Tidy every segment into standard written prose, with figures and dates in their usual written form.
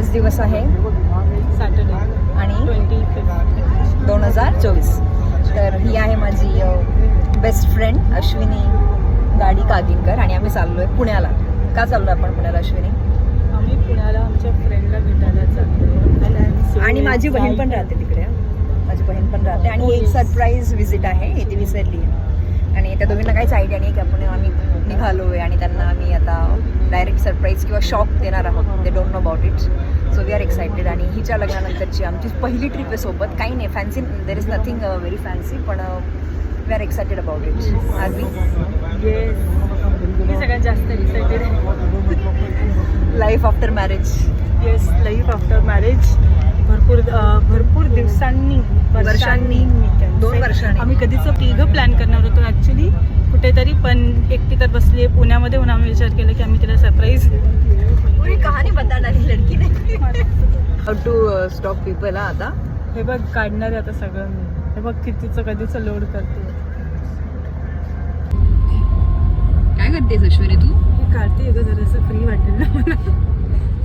आज दिवस आहे सॅटर्डे आणि 25. 2024. तर ही आहे माझी बेस्ट फ्रेंड अश्विनी गाडी कागिनकर आणि आम्ही चाललोय पुण्याला. का चाललोय आपण पुण्याला अश्विनी? आम्ही पुण्याला आमच्या फ्रेंडला भेटायला चाललो आणि माझी बहीण पण राहते तिकडे. माझी बहीण पण राहते आणि एक सरप्राईज विजिट आहे, ती विसरली आहे. आणि त्या दोघींना काहीच आयडिया नाही की आपण आम्ही निघालोय आणि त्यांना आम्ही आता डायरेक्ट सरप्राईज किंवा शॉक देणार आहोत. They don't know about it. So we are excited. आणि हिच्या लग्नानंतरची आमची पहिली ट्रिप आहे सोबत. काही नाही fancy, there is nothing very fancy, पण we are excited about it. Are we? Yes, मी सगळ्यात जास्त एक्सायटेड आहे. Life after marriage. Yes, life after marriage. भरपूर दिवसांनी, वर्षांनी, 2 वर्षांनी आम्ही कधीच तिघं प्लॅन करणार होतो ॲक्च्युली कुठेतरी, पण एकटी तर बसली आहे पुण्यामध्ये म्हणून आम्ही विचार केला की आम्ही तिला सरप्राईज. पूरी कहाणी बताणारी लडकी नाही. How to stop people. आता हे बघ काढणार आहे आता सगळं मी. हे बघ कितीचं कधीच लोड करते. काय करतेस अश्विनी तू? हे काढते ग जरासं फ्री वाटेल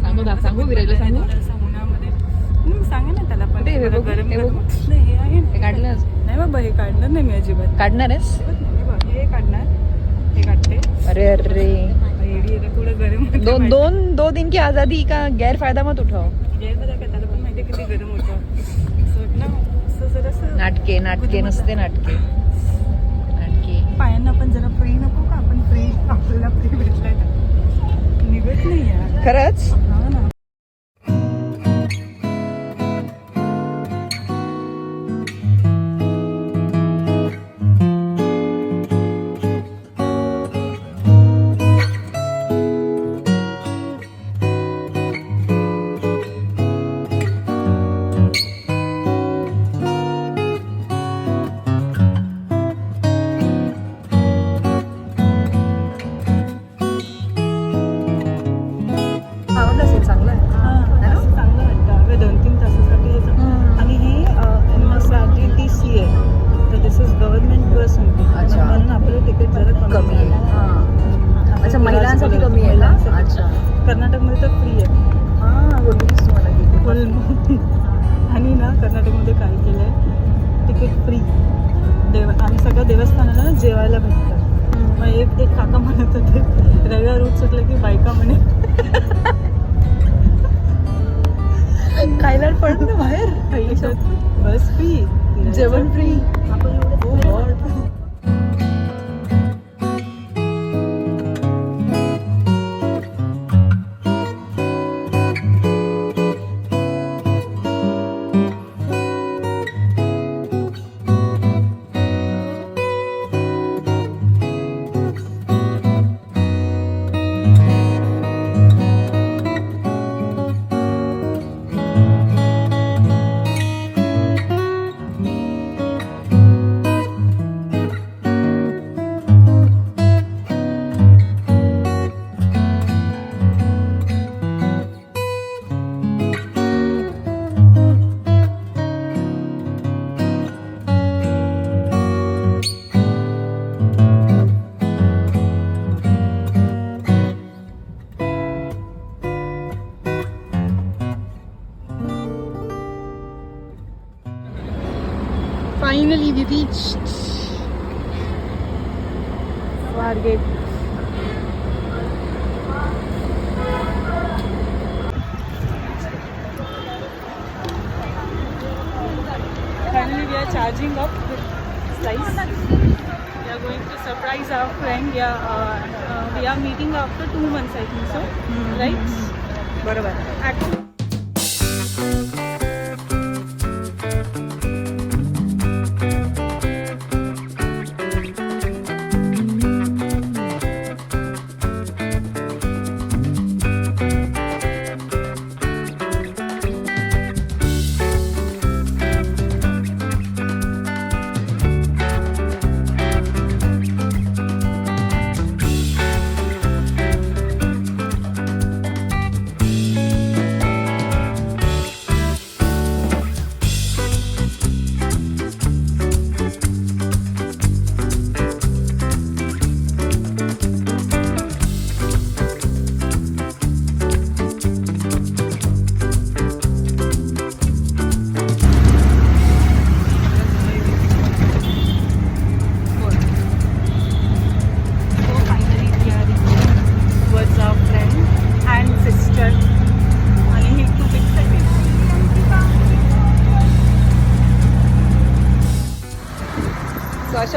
ना मला. सांगू विराजला सांगू सांगू सांगा ना त्याला पण. हे बघ, गरम हे बघ. नाही हे आहे हे काढलं नाही बाबा, हे काढणार नाही मी अजिबात. काढणार आहेस? हे काढणार, हे काढते. अरे अरे एडी आहे थोडं गरम. दो दिन की आजादी का गैरफायदा मत उठाओ. गैरफायदा काय, त्याला पण माहिती किती गरम होतं. असं ना, असं जरासं नाटके नसते नाटके. पायांना पण जरा फ्री नको का? आपण फ्री, आपल्याला फ्री भेटलाय तर निघत नाही यार. खरंच. हा ना. चांगलं आहे. असं चांगलं वाटतं. अगं 2-3 तासासाठी यायचं. आणि हे MSRTC आहे, तर दिस इज गव्हर्नमेंट बस अच्छा. म्हणून आपलं तिकीट जरा कमी आहे. आहे. अच्छा, महिलांसाठी कमी आहे का? अच्छा. कर्नाटकमध्ये तर फ्री आहे. हां, बोललीस तुम्हाला की आणि ना कर्नाटकमध्ये काय केलं आहे, तिकीट फ्री. आम्ही सगळं देवस्थानाला जेवायला भेटतं. मग एक काका म्हणत होते रविवार रूट सुटलं की बायका म्हणे खायला पडत ना बाहेर. बस फ्री, जेवण free. Finally we reached Swargate. Finally we are charging up with slice. We are going to surprise our friend. We are meeting after 2 months, I think so. Right? बरोबर.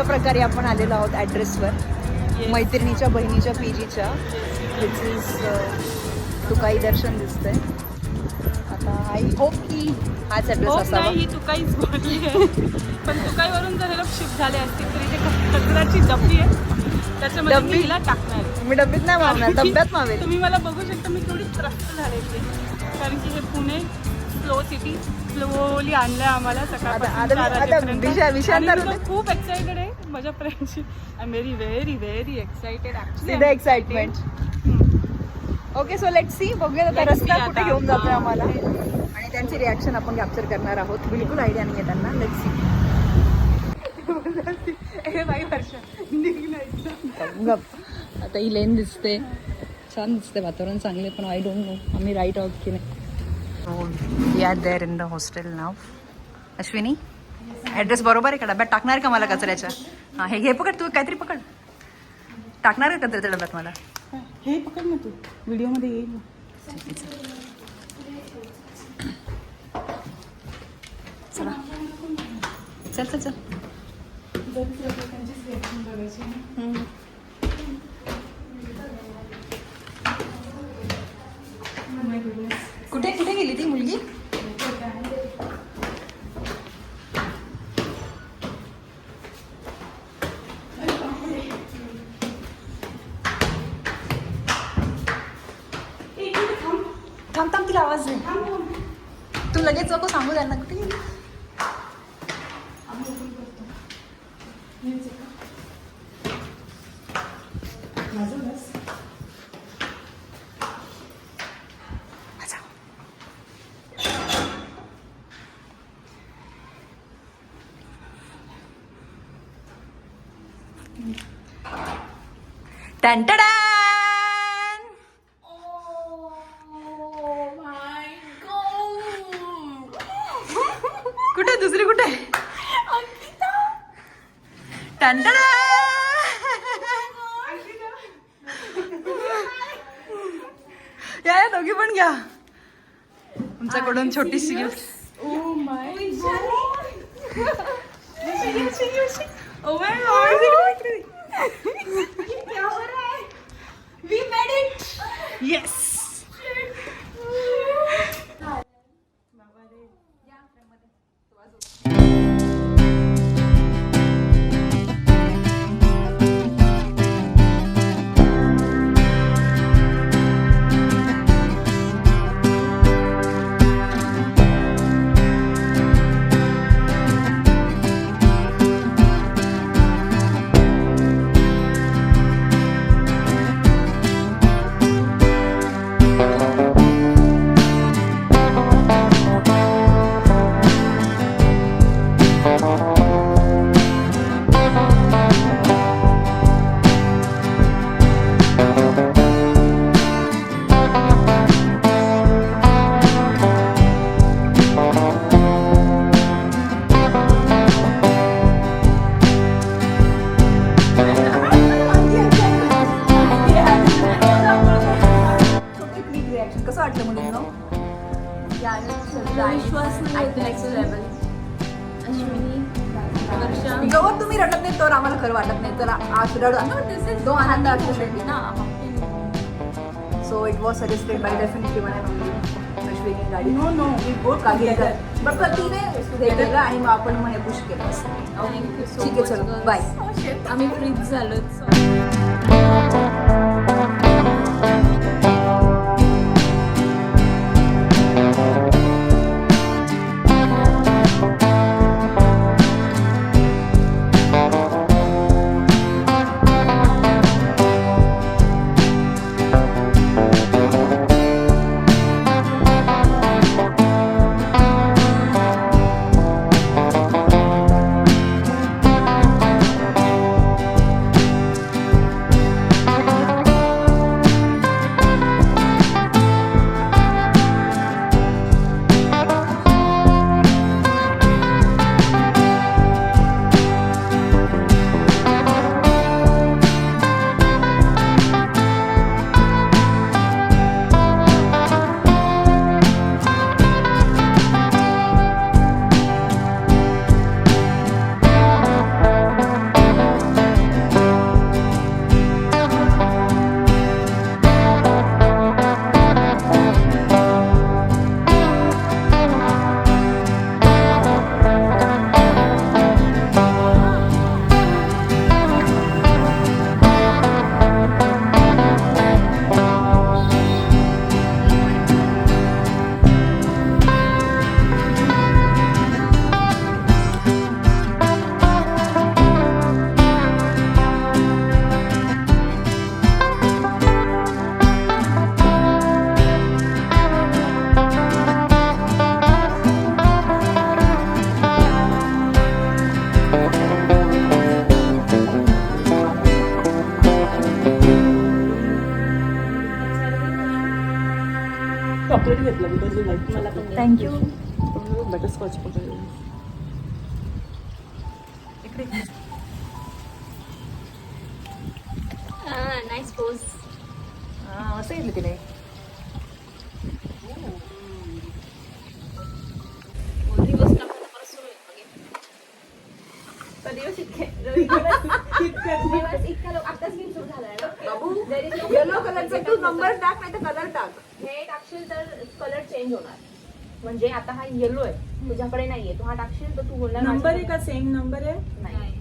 अशा प्रकारे आपण आलेलो आहोत ॲड्रेसवर मैत्रिणीच्या बहिणीच्या PGच्या, विच इज तुकाई दर्शन दिसतंय. आता आय होप की हाच ॲड्रेस असावा. ही तुकाईच बोलली आहे, पण तुकाईवरून जर हे लोक शिफ्ट झाले असतील तरी ते कचऱ्याची डब्बी आहे, त्याच्यामध्ये मी हिला टाकणार आहे. मी डब्बीत नाही मावणार, डब्यात मावेल. तुम्ही मला बघू शकता मी थोडी त्रस्त झाले इथे, कारण की हे पुणे स्लो सिटी स्लोली आणलंय आम्हाला विषयांतर खूप एक्साइटेड आहे माझ्या फ्रेंडशी. I am very very excited actually. Excitement. Okay, so let's see. बघूया आता रस्ता कुठे घेऊन जातोय आम्हाला आणि त्यांची रिॲक्शन आपण कॅप्चर करणार आहोत. बिलकुल आयडिया नाही आहे त्यांना. Let's see. आता ही लेन दिसते, छान दिसते, वातावरण चांगले, पण आय डोंट नो आम्ही राईट आहोत की नाही. We are there in the hostel now. Ashwini, address बरोबर आहे का? डब्यात टाकणार का मला कचऱ्याच्या? हां, हे घे, पकड, तू काहीतरी पकड. टाकणार का कचऱ्याच्या डब्यात मला? हे पकड ना, तू व्हिडिओमध्ये येईल ना. चला, चल चल चल. कुठे कुठे गेली ती मुलगी? थांब थांब, तिला आवाज दे. तू लगेच नको सांगू त्यांना कुठे गेली. टंटडान. कुठे दुसरी कुठे? टंटडा. या दोघी पण घ्या तुमच्याकडून छोटीशी gift. We made it. Yes. कसं वाटलं मुलींना? जेव्हा तुम्ही रडत नाही तर आम्हाला खरं वाटत नाही, तर आज रडा तो आनंद असू शकते ना. So it was suggested by definitely one and Ashwini गाडी. नो नो, वी बोथ कागेकर बट तिने हे केलं आणि मग आपण म्हणे पुश केलं असं. ठीक आहे, चलो बाय. आम्ही फ्रीज झालोच. चॉकलेट घेतलं बिकॉज यू लाईक मला पण थँक्यू. बटरस्कॉच पकडलं. Nice pose. असं घेतलं तिने. दिवस टाकून परत सुरू आहे. तर दिवस इतके दिवस इतका लोक आताच गेम सुरू झालाय ना बाबू There is no- येलो कलरचा तू नंबर टाक नाही तर कलर टाक. हे टाकशील तर कलर चेंज होणार. म्हणजे आता हा येलो आहे तुझ्याकडे नाहीये, तू हा टाकशील तर तू बोलणार नंबर आहे माझ्याकडे का सेम नंबर आहे? नाही.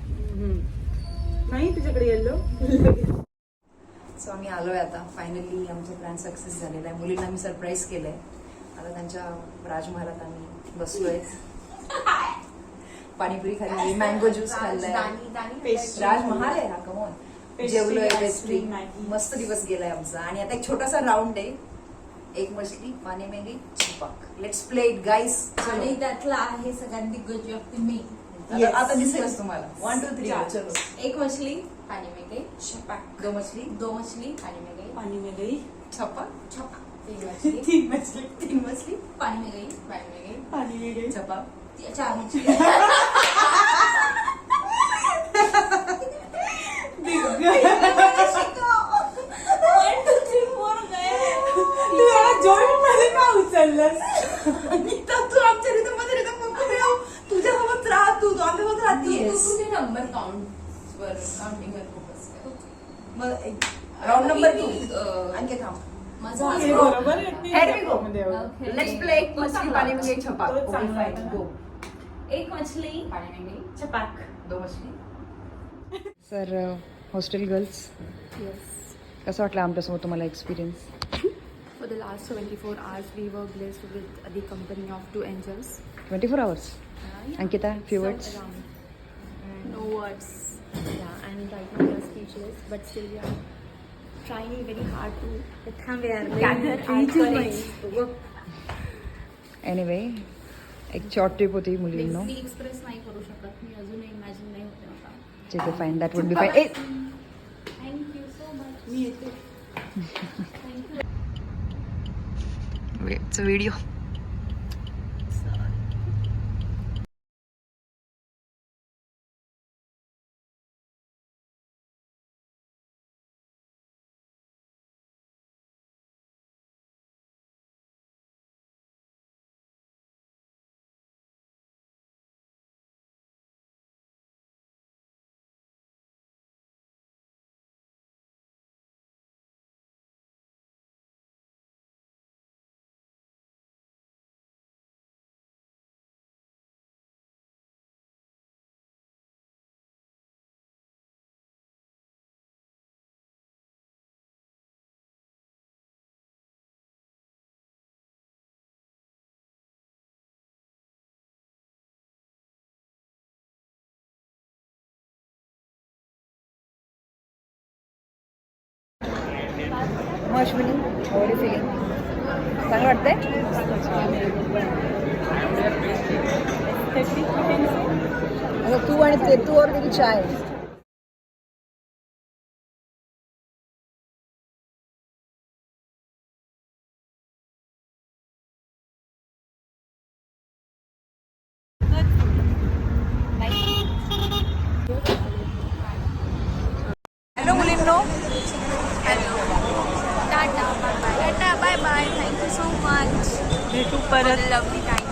नाही तुझ्याकडे येलो. सो आम्ही आलोय आता फायनली. आमचा प्लॅन सक्सेस झालेला आहे. मुलींना आम्ही सरप्राईज केलंय. आता त्यांच्या राजमहालात आम्ही बसलोय. पाणीपुरी खाल्ली, मँगो ज्यूस खाल्लाय. राजमहाल आहे हा, कमोन. जेवलोय, पेस्ट्री, मस्त दिवस गेलाय आमचा. आणि आता एक छोटासा राऊंड आहे. एक मछली पाणी में गई चिपक. लेट्स प्ले इट गाईस. आणि त्यातला आहे सगळ्यात दिग्गज व्यक्ती मी. आता दिसेलच तुम्हाला. 1 2 3 चलो. एक मछली पानी में गई छपाक. दो मछली दो मछली पानी में गई पाणी में गई. छपक. छपाक. तीन मछली 3 मछली 3 मछली पानी में गई पानी में गई पाणी में गई. छपक. चार मछली. One, two, three, four गए. तू याला जॉईंट मध्ये का उचललंस? तू आमच्या रिदम मध्ये रिदम नको देऊ. तुझ्यासोबत राह. तू आमच्यासोबत राहतीयस. तुझे नंबर काउंट वर काउंटिंग वर फोकस कर. मग राऊंड नंबर 2 आणखी थांब. माझा हे बरोबर आहे. Here we go. मध्ये होतं. लेट्स प्ले एक मछली पाणी में गई छपक. तो चांगला आहे. गो. एक मछली पानी में गई छपाक. दो मछली. सर हॉस्टेल गर्ल्स कसं वाटलं आमच्यासोबत तुम्हाला experience? For the last 24 hours, we were blessed with the company of 2 angels. 24 hours. Anкита, few words. No words. Yeah, and right now we are speechless, but still we are trying very hard to gather our courage. Anyway एक short trip होती मुलींनो. मी express नाही करू शकत. मी अजून imagine नाही होते आता. ठीक आहे fine. That would be fine. Thank you so much. मी येते. It's a video. Ashwini, how are you feeling? चांगलं वाटतंय? आता तू आणि ते तू और तेरी चाय. हॅलो मुलींनो. Tata, bye bye. Tata, bye bye. Thank you so much. भेटू परत. Lovely time.